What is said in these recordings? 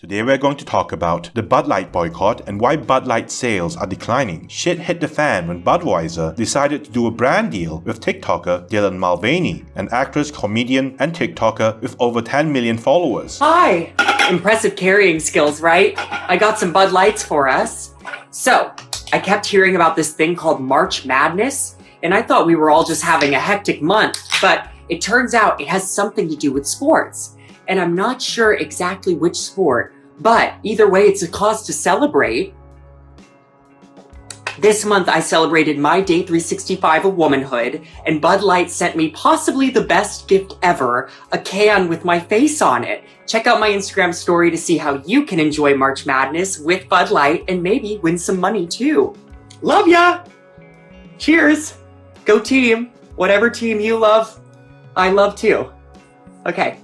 Today we're going to talk about the Budlight boycott and why Budlight sales are declining. Shit hit the fan when Budweiser decided to do a brand deal with TikToker Dylan Mulvaney, an actress, comedian, and TikToker with over 10 million followers. Hi! Impressive carrying skills, right? I got some Bud Lights for us. So, I kept hearing about this thing called March Madness, and I thought we were all just having a hectic month, but it turns out it has something to do with sports. And I'm not sure exactly which sport, but either way, it's a cause to celebrate. This month, I celebrated my day 365 of womanhood, and Bud Light sent me possibly the best gift ever, a can with my face on it. Check out my Instagram story to see how you can enjoy March Madness with Bud Light and maybe win some money too. Love ya! Cheers! Go team! Whatever team you love, I love too. Okay.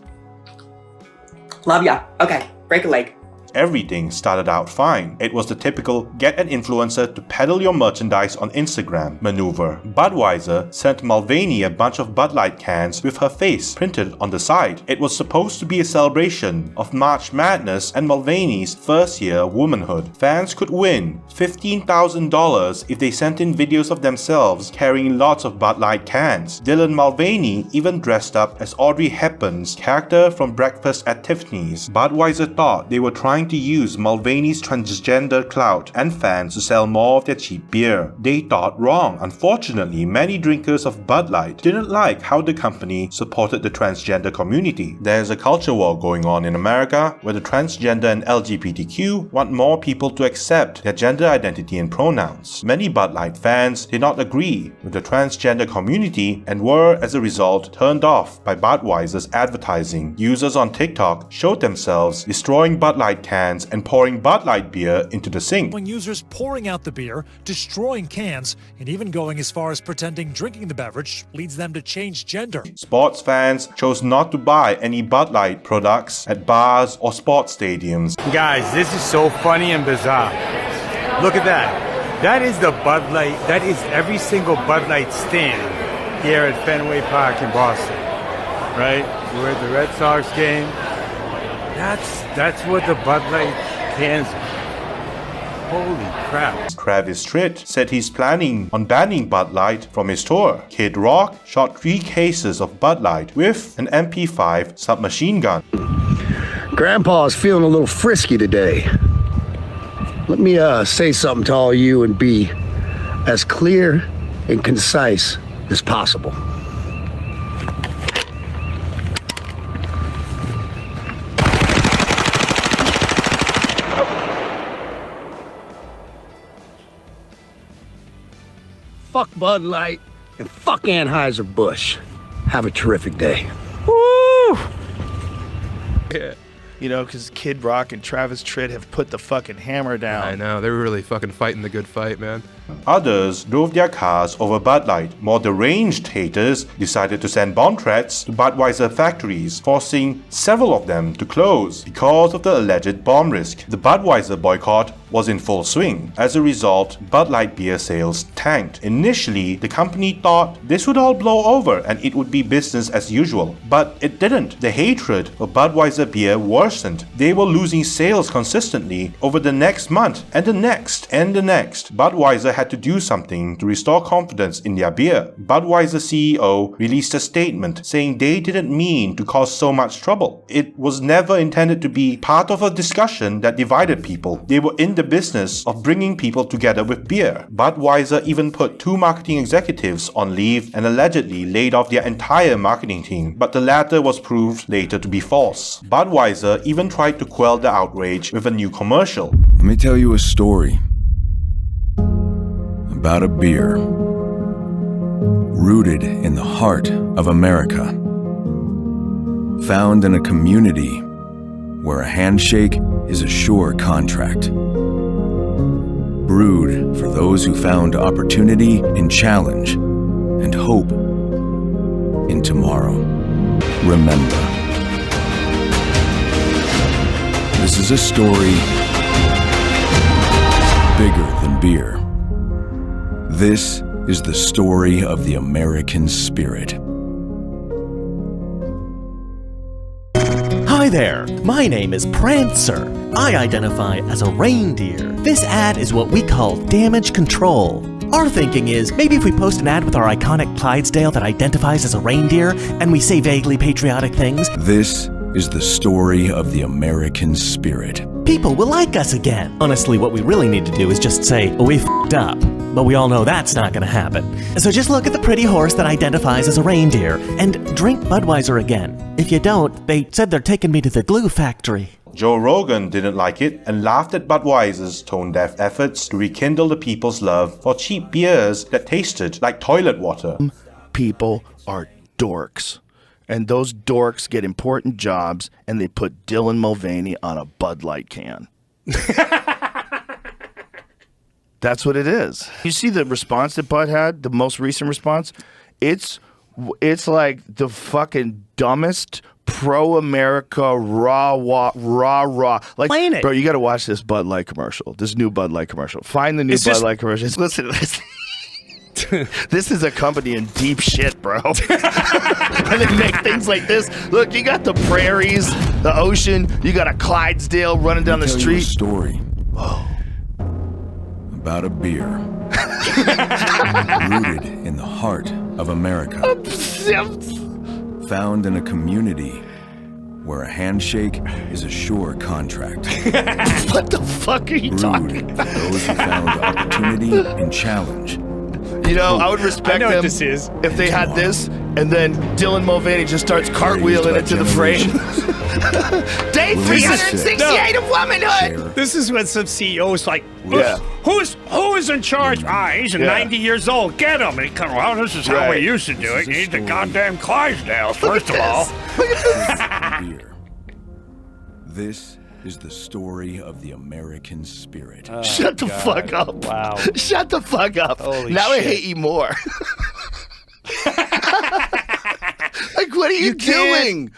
Love ya. Okay, break a leg. Everything started out fine. It was the typical get an influencer to peddle your merchandise on Instagram maneuver. Budweiser sent Mulvaney a bunch of Bud Light cans with her face printed on the side. It was supposed to be a celebration of March Madness and Mulvaney's first year of womanhood. Fans could win $15,000 if they sent in videos of themselves carrying lots of Bud Light cans. Dylan Mulvaney even dressed up as Audrey Hepburn's character from Breakfast at Tiffany's. Budweiser thought they were trying to use Mulvaney's transgender clout and fans to sell more of their cheap beer. They thought wrong. Unfortunately, many drinkers of Bud Light didn't like how the company supported the transgender community. There's a culture war going on in America where the transgender and LGBTQ want more people to accept their gender identity and pronouns. Many Bud Light fans did not agree with the transgender community and were, as a result, turned off by Budweiser's advertising. Users on TikTok showed themselves destroying Bud Light cans and pouring Bud Light beer into the sink. Users pouring out the beer, destroying cans, and even going as far as pretending drinking the beverage leads them to change gender. Sports fans chose not to buy any Bud Light products at bars or sports stadiums. Guys, this is so funny and bizarre. Look at that. That is the Bud Light. That is every single Bud Light stand here at Fenway Park in Boston. Right? We're at the Red Sox game. That's what the Bud Light cans are. Holy crap. Travis Tritt said he's planning on banning Bud Light from his tour. Kid Rock shot 3 cases of Bud Light with an MP5 submachine gun. Grandpa's feeling a little frisky today. Let me say something to all you and be as clear and concise as possible. Fuck Bud Light and fuck Anheuser-Busch. Have a terrific day. Woo! Yeah. You know, because Kid Rock and Travis Tritt have put the fucking hammer down. I know, they were really fucking fighting the good fight, man. Others drove their cars over Bud Light. More deranged haters decided to send bomb threats to Budweiser factories, forcing several of them to close because of the alleged bomb risk. The Budweiser boycott was in full swing. As a result, Bud Light beer sales tanked. Initially, the company thought this would all blow over and it would be business as usual. But it didn't. The hatred for Budweiser beer worsened. They were losing sales consistently over the next month and the next and the next. Budweiser had to do something to restore confidence in their beer. Budweiser CEO released a statement saying they didn't mean to cause so much trouble. It was never intended to be part of a discussion that divided people. They were in the business of bringing people together with beer. Budweiser even put 2 marketing executives on leave and allegedly laid off their entire marketing team, but the latter was proved later to be false. Budweiser even tried to quell the outrage with a new commercial. Let me tell you a story about a beer rooted in the heart of America, found in a community where a handshake is a sure contract, brewed for those who found opportunity in challenge and hope in tomorrow. Remember, this is a story bigger than beer. This is the story of the American spirit. Hi Hi there, my name is Prancer. I identify as a reindeer. This ad is what we call damage control. Our thinking is, maybe if we post an ad with our iconic Clydesdale that identifies as a reindeer, and we say vaguely patriotic things, This is the story of the American spirit. people will like us again. Honestly, what we really need to do is just say, we f***ed up. But we all know that's not gonna happen. So just look at the pretty horse that identifies as a reindeer, and drink Budweiser again. If you don't, they said they're taking me to the glue factory. Joe Rogan didn't like it and laughed at Budweiser's tone-deaf efforts to rekindle the people's love for cheap beers that tasted like toilet water. People are dorks. And those dorks get important jobs, and they put Dylan Mulvaney on a Budlight can. That's what it is. You see the response that Bud had, the most recent response? It's like the fucking dumbest pro-America rah. Like, Playing it. Bro, you got to watch this Bud Light commercial. This new Bud Light commercial. Find the new Bud Light commercial. Listen to this. This is a company in deep shit, bro. And they make things like this. Look, you got the prairies, the ocean. You got a Clydesdale running down the street. Story. About a beer. Rooted in the heart of America. Found in a community where a handshake is a sure contract. What the fuck are you talking about? For those who found opportunity and challenge. You know, I would respect them if they had this, and then Dylan Mulvaney just starts cartwheeling into the frame. Day 368 of womanhood! This is when some CEO's like, Yeah. who is in charge? He's 90 years old. Get him. And he comes, well, this is how we used to do it. You need the goddamn Clydesdale, first of all. Beer. This is the story of the American spirit. Shut the fuck up. Wow. Shut the fuck up. Holy now shit. I hate you more. Like, what are you doing?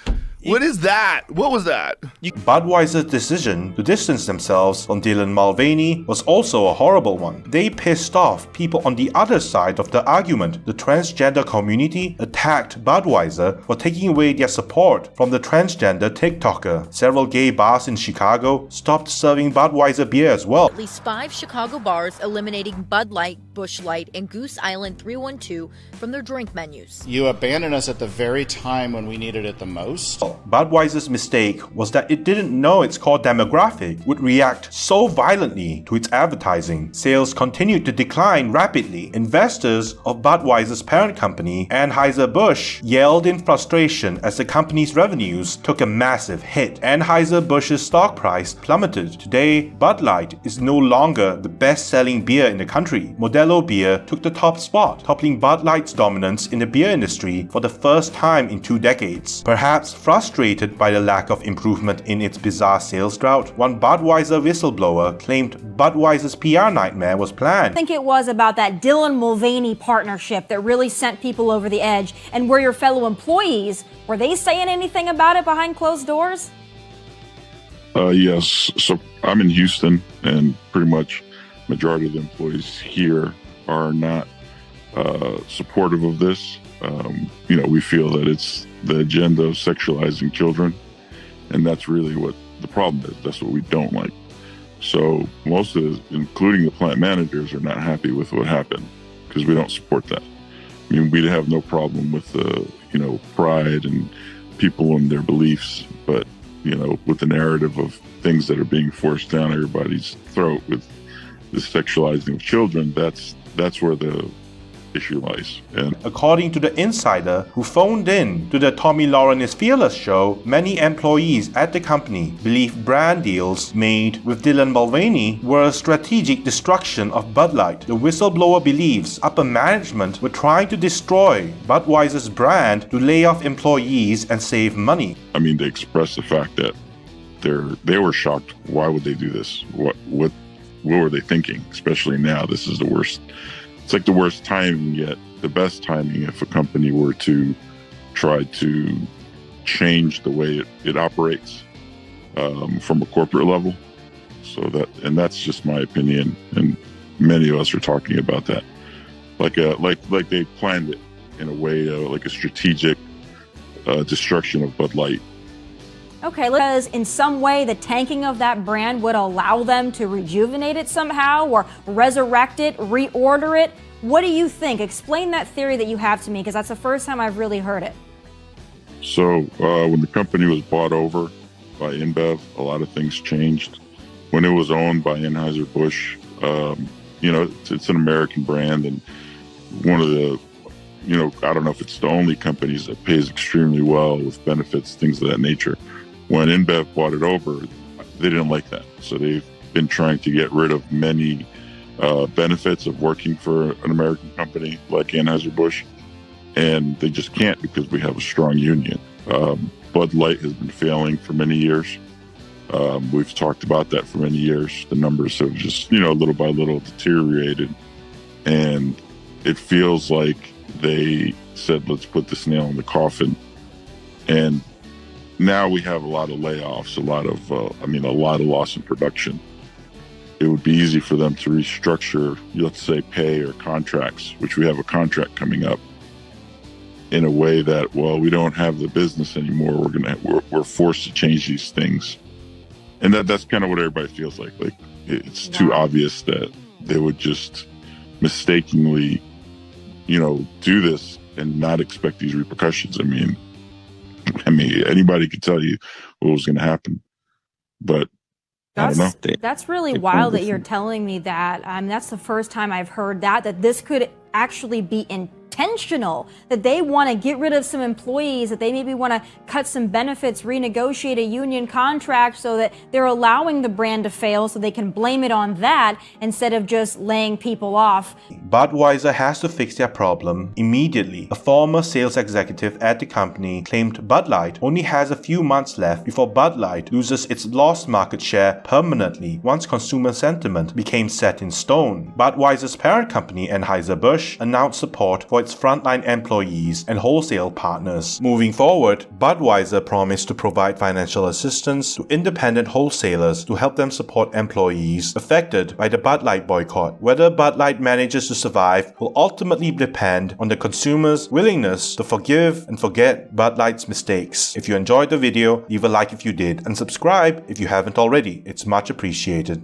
What is that? What was that? Budweiser's decision to distance themselves from Dylan Mulvaney was also a horrible one. They pissed off people on the other side of the argument. The transgender community attacked Budweiser for taking away their support from the transgender TikToker. Several gay bars in Chicago stopped serving Budweiser beer as well. At least 5 Chicago bars eliminating Bud Light, Busch Light, and Goose Island 312 from their drink menus. You abandoned us at the very time when we needed it the most. Budweiser's mistake was that it didn't know its core demographic would react so violently to its advertising. Sales continued to decline rapidly. Investors of Budweiser's parent company, Anheuser-Busch, yelled in frustration as the company's revenues took a massive hit. Anheuser-Busch's stock price plummeted. Today, Bud Light is no longer the best-selling beer in the country. Modelo beer took the top spot, toppling Bud Light's dominance in the beer industry for the first time in 2 decades. Perhaps frustrated by the lack of improvement in its bizarre sales drought, one Budweiser whistleblower claimed Budweiser's PR nightmare was planned. I think it was about that Dylan Mulvaney partnership that really sent people over the edge. And were your fellow employees, were they saying anything about it behind closed doors? Yes. So I'm in Houston, and pretty much majority of the employees here are not supportive of this. We feel that it's the agenda of sexualizing children, and that's really what the problem is. That's what we don't like. So most of, including the plant managers, are not happy with what happened because we don't support that. I mean, we have no problem with pride and people and their beliefs, but with the narrative of things that are being forced down everybody's throat with the sexualizing of children, that's where the issue lies. And according to the insider who phoned in to the Tommy Lauren is Fearless show, many employees at the company believe brand deals made with Dylan Mulvaney were a strategic destruction of Bud Light. The whistleblower believes upper management were trying to destroy Budweiser's brand to lay off employees and save money. I mean, they expressed the fact that they were shocked. Why would they do this? What were they thinking? Especially now, this is the worst. It's like the worst timing yet the best timing if a company were to try to change the way it operates from a corporate level. So that's just my opinion, and many of us are talking about that, like they planned it in a way, like a strategic destruction of Bud Light. Okay, because in some way the tanking of that brand would allow them to rejuvenate it somehow or resurrect it, reorder it. What do you think? Explain that theory that you have to me, because that's the first time I've really heard it. So when the company was bought over by InBev, a lot of things changed. When it was owned by Anheuser-Busch, it's an American brand, and one of the, I don't know if it's the only companies that pays extremely well with benefits, things of that nature. When InBev bought it over, they didn't like that. So they've been trying to get rid of many benefits of working for an American company like Anheuser-Busch, and they just can't because we have a strong union. Bud Light has been failing for many years. We've talked about that for many years. The numbers have just, little by little deteriorated, and it feels like they said, let's put this nail in the coffin. And now we have a lot of layoffs, a lot of loss in production. It would be easy for them to restructure, let's say, pay or contracts, which we have a contract coming up, in a way that, well, we don't have the business anymore. We're forced to change these things. And that's kind of what everybody feels like. Like, it's too obvious that they would just mistakenly, do this and not expect these repercussions. I mean, anybody could tell you what was going to happen, but I don't know. That's really wild that you're telling me that. That's the first time I've heard that this could actually be intentional, that they want to get rid of some employees, that they maybe want to cut some benefits, renegotiate a union contract so that they're allowing the brand to fail so they can blame it on that instead of just laying people off. Budweiser has to fix their problem immediately. A former sales executive at the company claimed Bud Light only has a few months left before Bud Light loses its lost market share permanently once consumer sentiment became set in stone. Budweiser's parent company, Anheuser-Busch, announced support for its frontline employees and wholesale partners. Moving forward, Budweiser promised to provide financial assistance to independent wholesalers to help them support employees affected by the Bud Light boycott. Whether Bud Light manages to survive will ultimately depend on the consumer's willingness to forgive and forget Bud Light's mistakes. If you enjoyed the video, leave a like if you did, and subscribe if you haven't already. It's much appreciated.